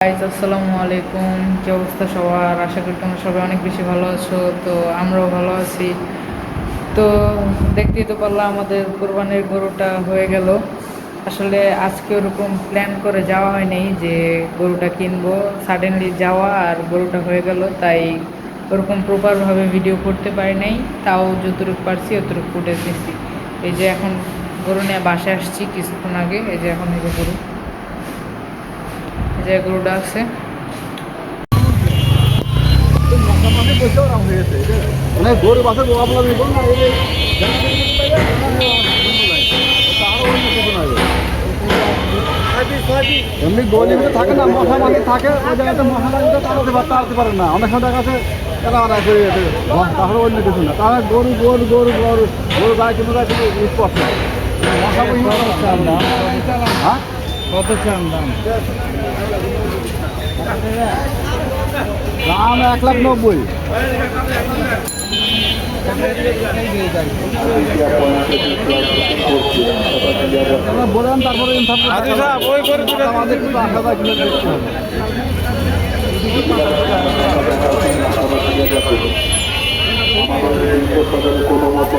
Guys আসসালামু আলাইকুম। কি অবস্থা সবার? আশা করি তোমরা সবাই অনেক বেশি ভালো আছো। তো আমরাও ভালো আছি। তো দেখতেই তো পারলাম আমাদের কোরবানির গরুটা হয়ে গেল। আসলে আজকে ওরকম প্ল্যান করে যাওয়া হয়নি যে গরুটা কিনবো, সাডেনলি যাওয়া আর গরুটা হয়ে গেল, তাই ওরকম প্রপারভাবে ভিডিও করতে পারি নাই। তাও যতটুকু পারছি অতটুকু ফুটেজ দিচ্ছি। এই যে এখন গরু নিয়ে বাসায় আসছি কিছুক্ষণ আগে। এই যে এখন এই যে গরুটা আছে। মানে গরু বাসা এমনি গরু থাকে না, মশা মাছি থাকে, ওই জায়গাতে মশা লাগিতে তাড়াতে পারে না। অনেক সময় দেখা আছে এরা আনা করে তাহলে অন্য কিছু না। তাহলে গরু গরু গরু গরু গরু গায়ে কিন্তু স্পট না। মশা হ্যাঁ কত চান দাম? দাম 1,90,000। বলেন তারপরে আমাদের কিন্তু 8,000 কিলো দেখতে হবে। কোনো মতো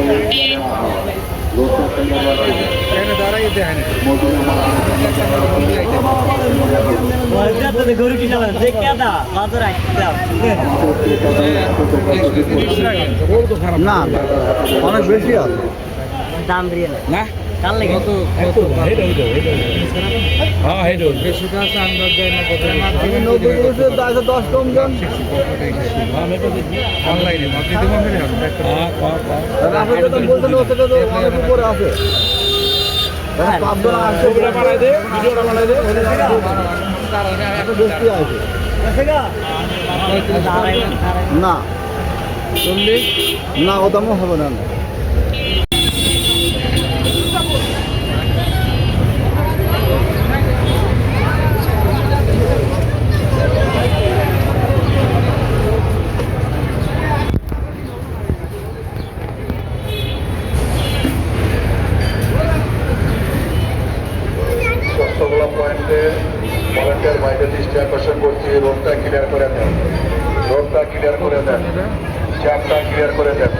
গরু কিনা না অনেক বেশি আছে দাম দিয়ে না কাল লেগে আমি 90 10 কম জন বলছেন ও থেকে তো অনেক উপরে আছে। 5 জন আসছে বেশি আছে না 40 না ও দামও হবে না। পয়েন্টে ভলেন্টিয়ার ভাইদের দৃষ্টি আকর্ষণ করছি। রোডটা ক্লিয়ার করে দেন, রোডটা ক্লিয়ার করে দেন, জ্যামটা ক্লিয়ার করে দেন।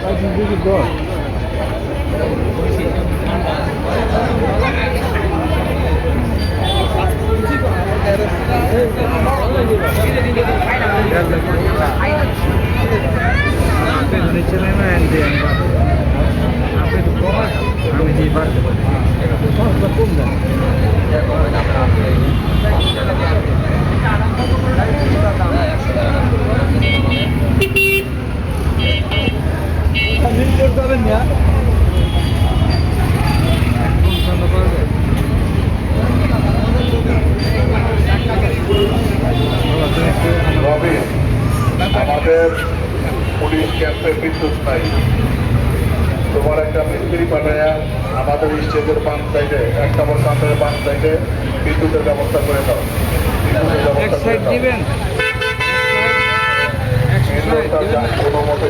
আমাদের পুলিশ ক্যাম্পে বিদ্যুৎ নাই, তোমার একটা মিস্ত্রি পাঠায় আমাদের স্টেজের বাম সাইডে, এক নম্বর কাউন্টারের বাম সাইডে বিদ্যুতের ব্যবস্থা করে দাও। কোনো মতে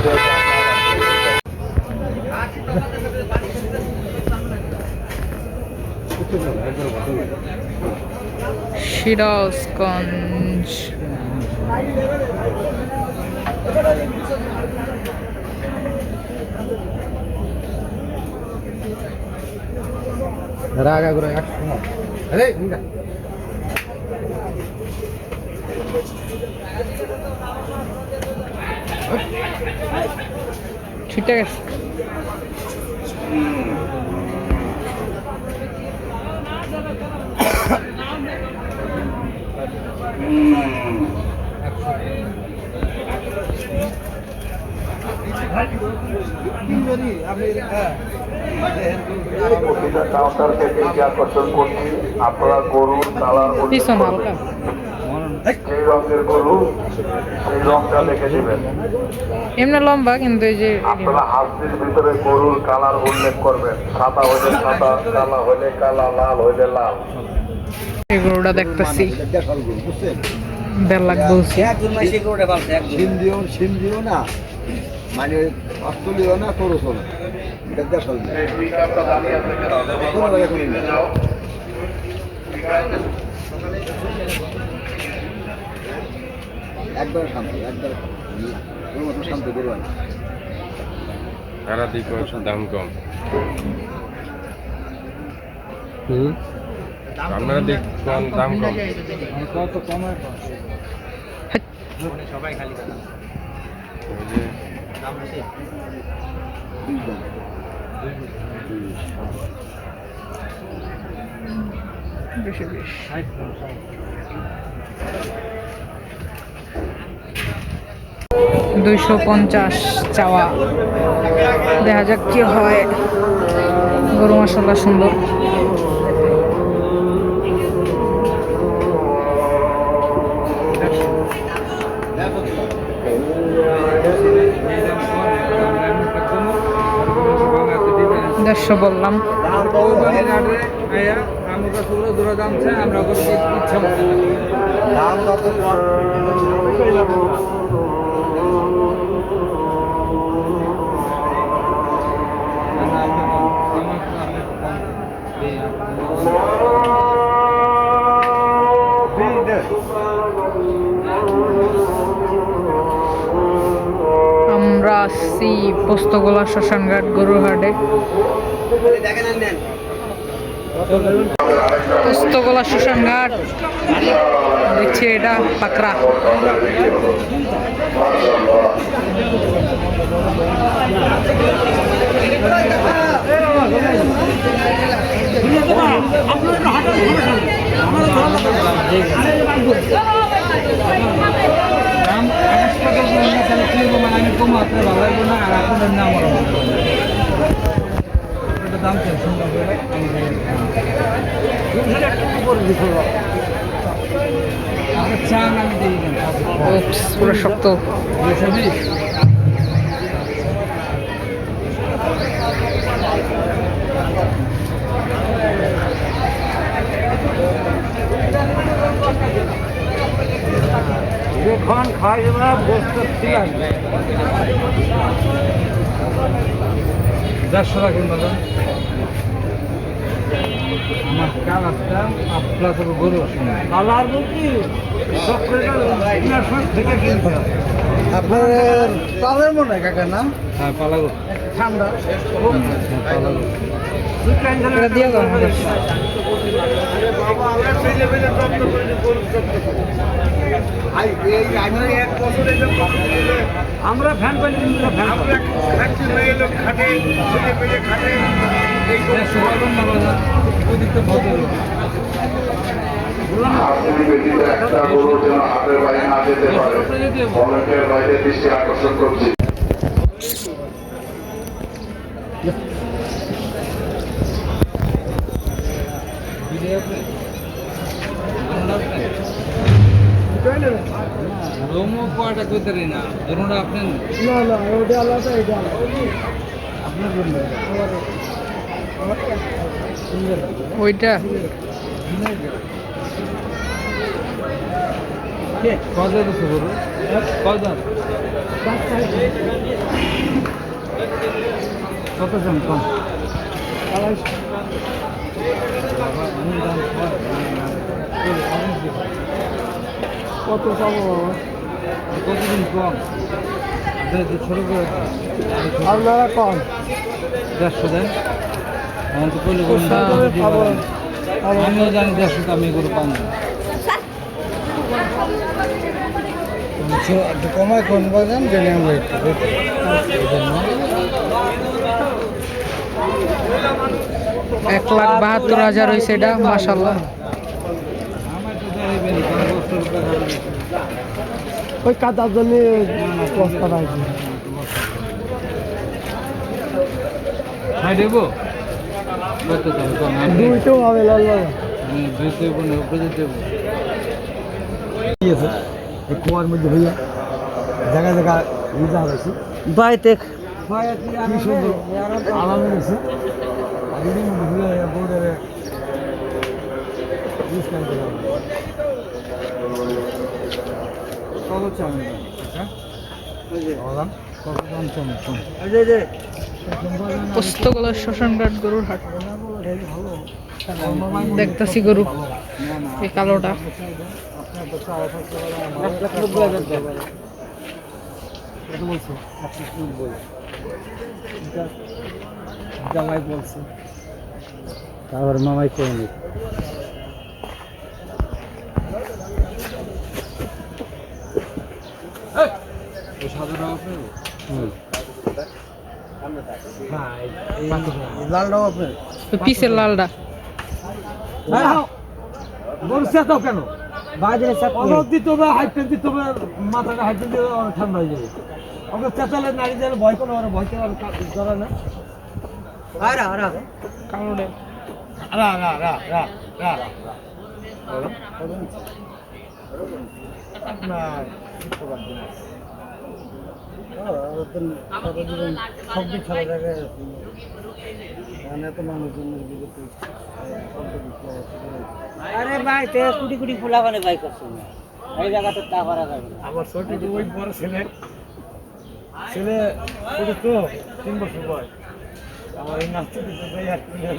সিরাজগঞ্জ। রাগা করে ঠিক আছে। কাউন্টারকে দৃষ্টি আকর্ষণ করছি, আপনারা গরুর কালার পিছন হালকা সেই রঙের গরু সেই রংটা দেখে দিবেন। এমনি লম্বা, কিন্তু এই যে আপনারা হাসির ভিতরে গরুর কালার উল্লেখ করবেন। সাদা হইলে সাদা, কালা হইলে কালা, লাল হইলে লাল। এই গরুটা দেখতেছি 1.5 লাখ বলছি। সিম দিও না, মানে অস্ট্রেলিয়া না করো না, এটা দেখাল একবার শান্তি, একবার ওর মতো শান্তি গরু আর তারা দিকে দাম কম আপনারা দিক দাম কম কত কমায় সবাই খালি কথা ওই যে দাম বেশি বেশি বেশ 250 চাওয়া, দেখা যাক কি হয়। গরু মাশাআল্লাহ সুন্দর। দেড়শো বললাম। দাম কত আমরা আসছি পোস্তগোলা শ্মশানঘাট গরুর হাটে। পোস্তগোলা শ্মশানঘাট দেখছি, এটা পাকড়া। পুরো শক্ত। যখন খাই আমরা বসতে ঠিক আছে 150 রাখুন দাদা। আমার কালারটা আপনার তো গরু কালার বলছি থেকে কিনতে হবে। আপনার পালের মনে হয় কাকা না? হ্যাঁ পালা গরু ঠান্ডা পালা গরু এটা দিয়ে দাও আমাদের। আমরা ফ্যান পাই আপনি ব্যতীত একটা গরু যেন হাটের বাইরে না যেতে পারে, ভলেন্টিয়ার বাইরে দৃষ্টি আকর্ষণ করছি। রোমো পাটা করতে পারি না ধরুন আপনি না না ওটা আলাদা এটা আপনার জন্য ওইটা কত দিচ্ছে বলো কত কত জন কম কত পাবো বাবা কতদিন কম ছোট করে আপনারা কম 150 দেন আমার তো করলে আমিও জানি 150 আমি এগুলো পাবো একটু কমায় কোন বাজান জেনে আমরা একটু 1,72,000 হয়েছে এটা মাশাআল্লাহ। ওই কাদার জন্য বস্তা রাখছি দেবো কত দুইটাও হবে লাল দুইতে দেবো কুয়ার মধ্যে ভাইয়া জায়গা জায়গা ভিজা হয়েছে বাইতে কি সুন্দর আরাম হয়েছে বোর্ডের কত চান পোস্তগোলা শ্মশানঘাট গরুর হাট দেখতেছি গরু এই কালোটা জামাই বলছে তারপর মামাই করে নি লালটাও আপনার ওই পিসের লালটা বলছে তো কেন বাজারে অনেক দিতে হবে হাইটেন দিতে হবে মাথাটা হাইটেন দিতে ঠান্ডা হয়ে যাবে ওকে চেঁচালে নারী যাবে ভয় কোনো ওরা ভয় করে ধরে না কালোটা আরে ভাই তে কুটি কুটি ফুলা মানে ভাই করছো না এই জায়গাতে তা করা যাবে না। আমার ছোট ওই বড় ছেলে ছেলে ছোট তো 3 বছর বয়স আমার এই নাচতে দিতে যাই আর কি না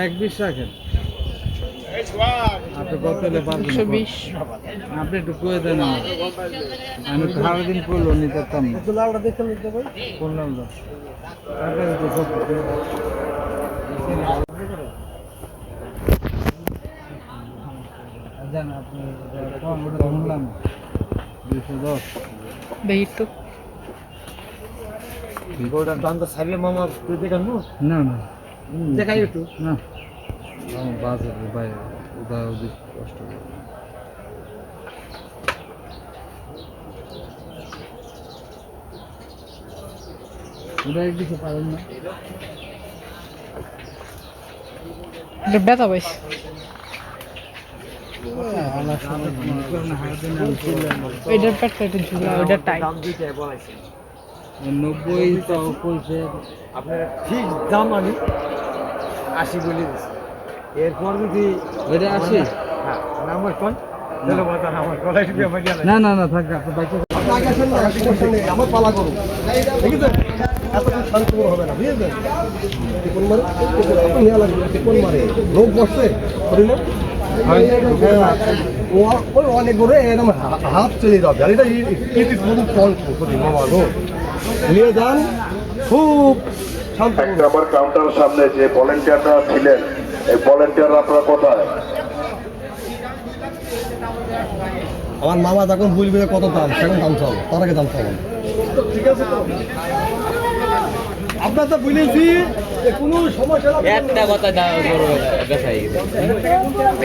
এক 20 রাখেন আপনি কত হলে পারবেন 120 আপনি একটু কয়ে দেন আমি তো সারাদিন করলো নিতে পারতাম না লালটা দেখে নিতে পারি কোন লালটা জান আপনি শুনলাম 210 দেখি তো গোটার দাম তো সাইলে মামা তুই দেখানো না না দেখাই একটু না বাজার বাইরে ওটা ওদের কষ্ট ওটা একদিকে পারেন না এটা ব্যথা পাইছে ওইটার পেটটা একটু ঝুলা ওইটা টাইট 90 তো বলছে আপনার ঠিক দাম আমি 80 বলে দিচ্ছি এরপর যদি ওইটা 80 হ্যাঁ নাম্বার কোন চলো বাতা আমার কলাই দিয়ে বাজা না না না থাক আপনি বাইকে আগে আসেন না আমার পালা করুন ঠিক আছে এতক্ষণ শান্ত হবে না বুঝলেন কোন মারে আপনি নিয়ে লাগবে কোন মারে লোক বসছে করিলে ওই অনেক করে এরকম হাত চলে যাবে আর এটা ইটি পুরো ফল করি মামা গো নিয়ে যান খুব শান্ত 1 নম্বর কাউন্টারের সামনে যে ভলেন্টিয়াররা ছিলেন এই ভলেন্টিয়াররা আপনারা কোথায়? আমার মামা যখন বলবে কত দাম সেখন দাম চাও তার আগে দাম চাও ঠিক আছে তো আপনার তো বলেছি যে কোনো সমস্যা না একটা কথা দাম বড় কথা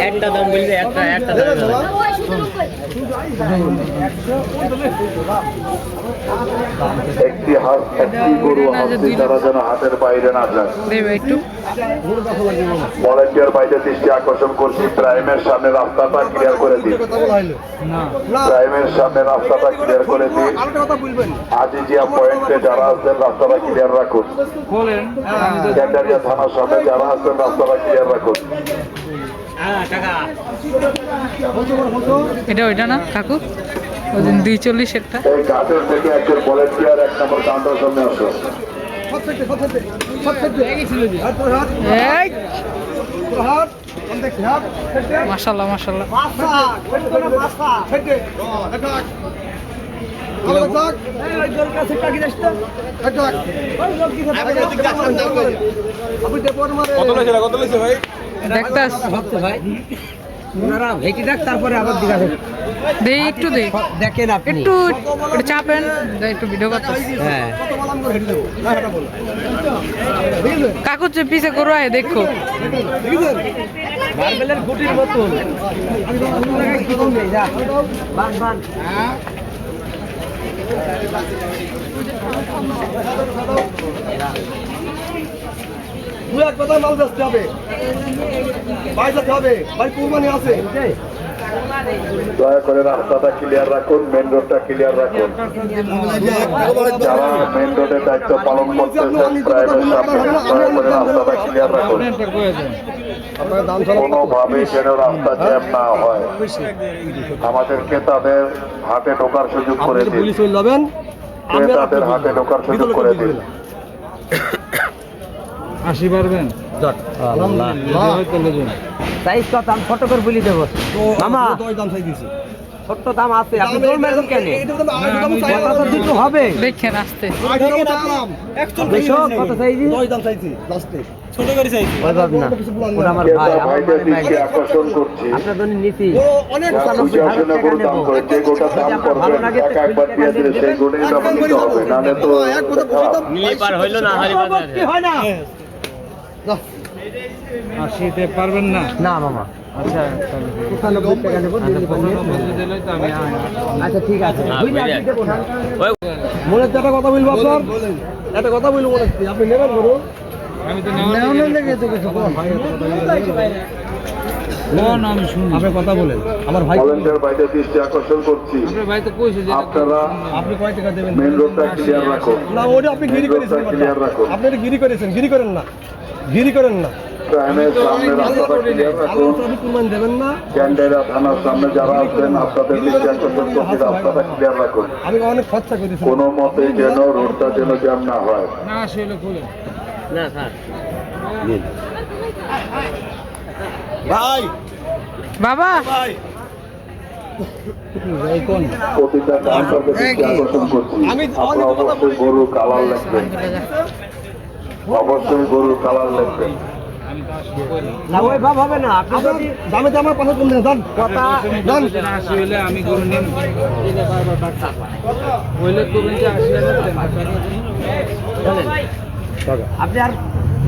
একটা দাম বললে একটা দাম একটি গরু হাসি তারা যেন হাতের বাইরে না যায়। দেবে একটু ভলেন্টিয়ার বাইরে দৃষ্টি আকর্ষণ করছি প্রাইমের সামনে রাস্তাটা ক্লিয়ার করে দিন। প্রাইমের সামনে রাস্তাটা ক্লিয়ার করে দিন। আজিজিয়া পয়েন্টে যারা আছেন রাস্তাটা ক্লিয়ার রাখুন। ক্যান্ডারিয়া থানার সামনে যারা আছেন রাস্তাটা ক্লিয়ার রাখুন। এটা ওইটা না কাকু ওই দিন 240 একটা এই গাছের থেকে একজন ভলেন্টিয়ার 1 নম্বর কাউন্টার সামনে আসো। এই মাশাআল্লাহ মাশাআল্লাহ দেখতাস তারপরে আবার দিঘা দে একটু দে দেখেন আপনি একটু একটু চাপেন দে একটু ভিডিও করতেছ হ্যাঁ কাকুর যে পিছে করো আয় দেখো মার্বেলের গুটির মতন দু এক কথা মাল বেচতে হবে ভাই যেতে হবে ভাই কুরবানি আছে দয়া করে রাস্তাটা ক্লিয়ার রাখুন, মেন রোডটা ক্লিয়ার রাখুন। যারা মেন রোডের দায়িত্ব পালন করতেছেন প্রাইভেট সামনে দয়া করে রাস্তাটা ক্লিয়ার রাখুন। কোনোভাবে যেন রাস্তা জ্যাম না হয়। আমাদেরকে তাদের হাতে ঢোকার সুযোগ করে দিন। ক্রেতাদের হাতে ঢোকার সুযোগ করে দিন। 80 পারবেন? সাইজ কত আমি ছোট করে বলি দেবো মামা ছোট্ট দাম আছে আপনি দৌড় মারবেন কেন কত দুটো হবে দেখেন আসতে দেখো কত সাইজ ছোট করে সাইজ না ওটা আমার ভাই আমার ভাইদের দিকে আকর্ষণ করছি আপনার জন্য নিছি বুঝে আসলে গরুর দাম করে যে গোটা দাম করবেন টাকা একবার দিয়ে দিলে সেই গোটাই দাম নিতে হবে নাহলে তো খারাপ। নিয়ে পার হইলো না হারি বাজার হয় না 80-তে পারবেন না? না মামা আচ্ছা 95 টাকা নেব আচ্ছা ঠিক আছে মনে একটা কথা বলবো আপনার একটা কথা বলবো মনে হচ্ছে আপনি নেবেন গরু আমি তো নেওয়ানোর লেগে তো কিছু কোন আমি শুনি আপনি কথা বলেন আমার ভাই ভলেন্টিয়ার ভাইদের দৃষ্টি আকর্ষণ করছি আপনার ভাই তো কইছে যে আপনারা আপনি কয় টাকা দেবেন মেন রোডটা ক্লিয়ার রাখুন না ওটা আপনি গিরি করেছেন ক্লিয়ার রাখুন আপনি এটা গিরি করেছেন গিরি করেন না ট্রামের সামনে রাস্তাটা ক্লিয়ার রাখুন আপনি কুরবানি দেবেন না ক্যান্ডেরা থানার সামনে যারা আছেন আপনাদের দৃষ্টি আকর্ষণ করছি রাস্তাটা ক্লিয়ার রাখুন আমি অনেক খরচা করেছি কোনো মতে যেন রোডটা যেন জ্যাম না হয় না আসলে খুলে না স্যার ভাই বাবা প্রতিটা কাউন্টারকে দৃষ্টি আকর্ষণ করছি আপনারা অবশ্যই গরু কালার লিখবেন অবশ্যই গরু কালার লিখবেন না ওই ভাব হবে না আপনি যদি দামে তো আমার পাশে কমবে না কথা জান 80 হলে আমি গরু নিম হইলে করবেন যে 80 হাজার বলেন আপনি আর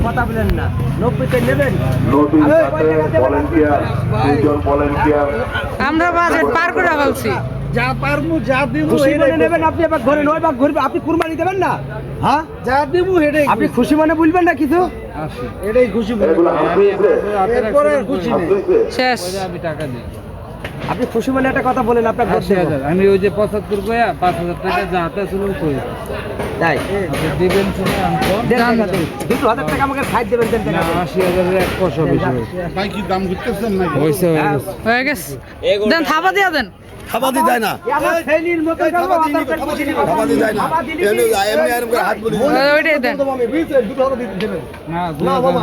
কথা বলেন না 90 তে নেবেন নদীর সাথে ভলেন্টিয়ার দুজন ভলেন্টিয়ার আমরা বাজেট পার করে ফেলছি যা পারমু যা দিব খুশি মনে নেবেন আপনি এবার ঘরে নয় বা ঘুরবে আপনি কুরবানি দেবেন না হ্যাঁ যা দিব হেডে আপনি খুশি মনে বলবেন না কিছু এটাই খুশি এগুলো হাসিয়েছে এরপরে আর খুশি নেই হাসিয়েছে শেষ আমি টাকা দিই আপনি খুশি মনে একটা কথা বলেন আপনার ঘর 80,000 আমি ওই যে 75 কয়া 5000 টাকা যা হাতে ছিল কই তাই আপনি দিবেন শুনে আমি তো দেন টাকা দেন 2000 টাকা আমাকে সাইড দেবেন দেন টাকা 80,000 এর এক পয়সা বেশি ভাই কি দাম করতেছেন না হইছে হয়ে গেছে দেন থাবা দিয়া দেন খাবাদি দেয় না আমার ছেলের মতো করব খাবাদি দেয় না এমনি এমনি এরকম করে হাত বলি ওইটাই দেন আমি বুঝছেন দুটো হাতে দিতে দেবেন না না বাবা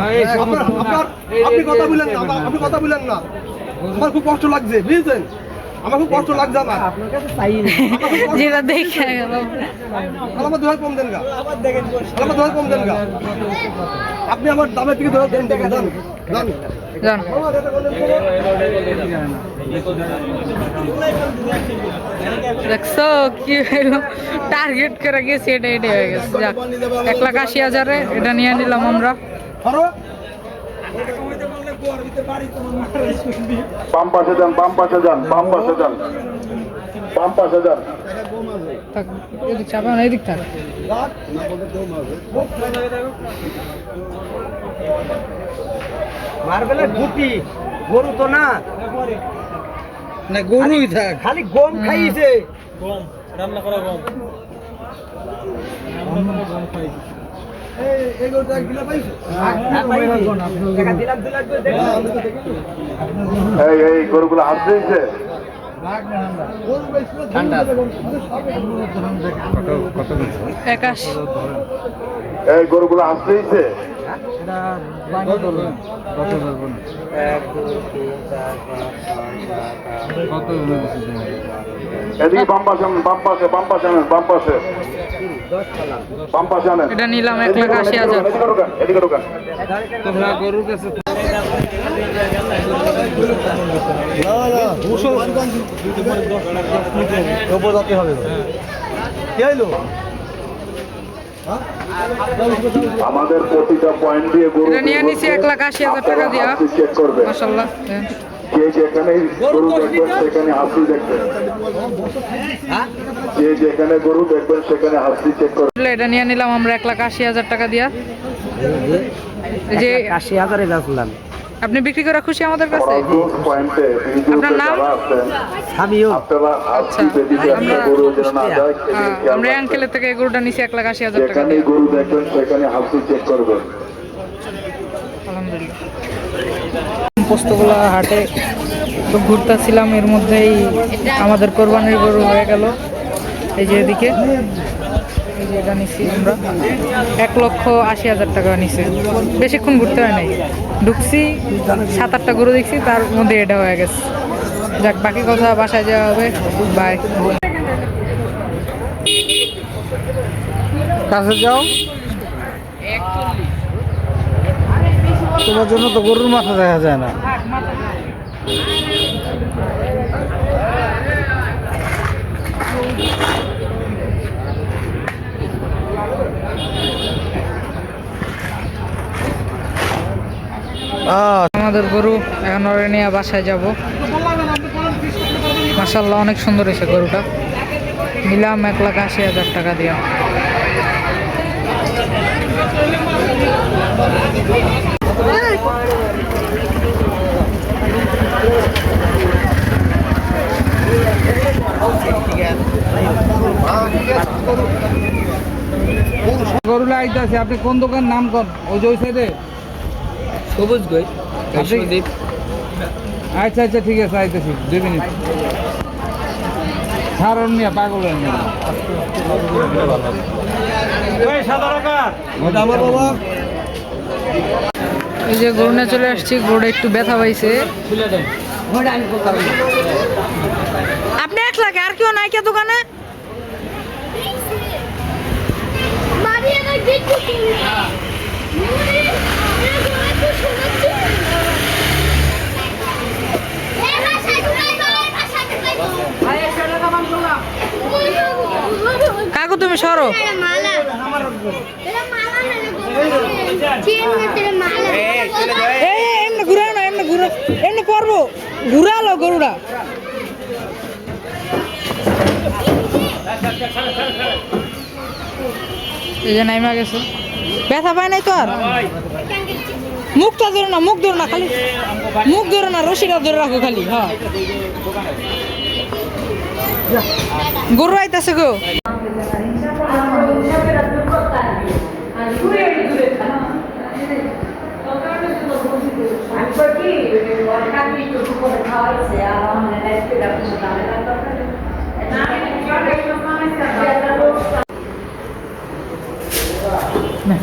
আপনি কথা বলেন না আপনি কথা বলেন না আমার খুব কষ্ট লাগছে বুঝছেন আমার খুব কষ্ট লাগছে না আপনার কাছে চাই না যেটা দেখে গেল আমার 2000 কম দেন গা আমার 2000 কম দেন গা আপনি আমার দামের থেকে 2000 দেন টাকা দেন দেন জান দেখছো কি হলো টার্গেট করে গেছে এটাই হয়ে গেছে যাক 1,80,000 এটা নিয়ে নিলাম আমরা ধরো বাম পাশে যান বাম পাশে যান বাম পাশে যান বাম পাশে যান থাক এদিক চাপা না এদিক থাক মার্বেলের গুটি গরু তো না না গরুই থাক খালি গম খাইছে এগুলোটা গিলা পাইছো টাকা দিলাম এই এই গরুগুলো হাত দিয়েছে একাশ এই গরুগুলো হাত দিয়েছে এদিকে বাম পাশে আনেন বাম পাশে বাম পাশে আনেন বাম পাশে বাম পাশে আনেন এটা নিলাম 1,80,000 এদিকে ঢোকান এদিকে ঢোকান তোমরা গরুর কাছে উপজাতি হবে কি হইলো আমাদের প্রতিটা পয়েন্ট দিয়ে গরু এটা নিয়ে নিছি 1,80,000 টাকা দিয়া চেক করবে মাশাআল্লাহ যে যেখানে গরু দেখবেন সেখানে হাসি দেখবেন যে যেখানে গরু দেখবেন সেখানে হাসি চেক করবেন এটা নিয়ে নিলাম আমরা 1,80,000 টাকা দিয়া এই যে 80,000 এ বেচলাম আপনি বিক্রি করে খুশি আমাদের কাছে পয়েন্টে আপনার নাম? যারা আছেন আমিও আপনারা আচ্ছা হাসি দিতে একটা গরু যেন না যায় আমরা আঙ্কেলের থেকে এই গরুটা নিছি 1,80,000 টাকা যেখানে দিয়ে গরু দেখবেন সেখানে হাসি চেক করবেন আলহামদুলিল্লাহ পোস্তগোলা হাটে তো ঘুরতেছিলাম এর মধ্যেই আমাদের কোরবানির গরু হয়ে গেল এই যে এদিকে এই যে যে এটা নিচ্ছি আমরা 1,80,000 টাকা নিছে। বেশিক্ষণ ঘুরতে হয় নাই, ঢুকছি 7-8টা গরু দেখছি, তার মধ্যে এটা হয়ে গেছে। যাক, বাকি কথা বাসায় যাওয়া হবে। বাই। কাছে যাও, তোমার জন্য তো গরুর মাথা দেখা যায় না। আমাদের গরু এখন ওরে নিয়ে বাসায় যাব। মাশাআল্লাহ, অনেক সুন্দর হয়েছে গরুটা। নিলাম 1,80,000 টাকা দিয়া। গরুলা আইতাছে, আপনি কোন দোকান নাম কোন? ওই যে ওই সাইডে সবুজ গই বৈষ্ণোদ্বীপ। আচ্ছা আচ্ছা, ঠিক আছে, আইতেছি 2 মিনিট। সারণ নিয়ে পাগল হয়ে নিয়ে আমার বাবা। এই যে গরু নিয়ে চলে আসছি, গরুটা একটু ব্যথা পাইছে। আপনি 1 লাখ, আর কেউ নাই কে দোকানে? কাকু তুমি সরো। এমনি ঘুরে না, এমনি ঘুরে, এমনি পড়বো, ঘুরালো গরুটা। এই যে নাইমা গেছে, ব্যথা পায় নাই তো আর। মুখটা ধরো না, মুখ ধরো না, খালি মুখ ধরো না, রশিটা ধরে রাখো খালি। হ্যাঁ, গরু আইতাছে গো। না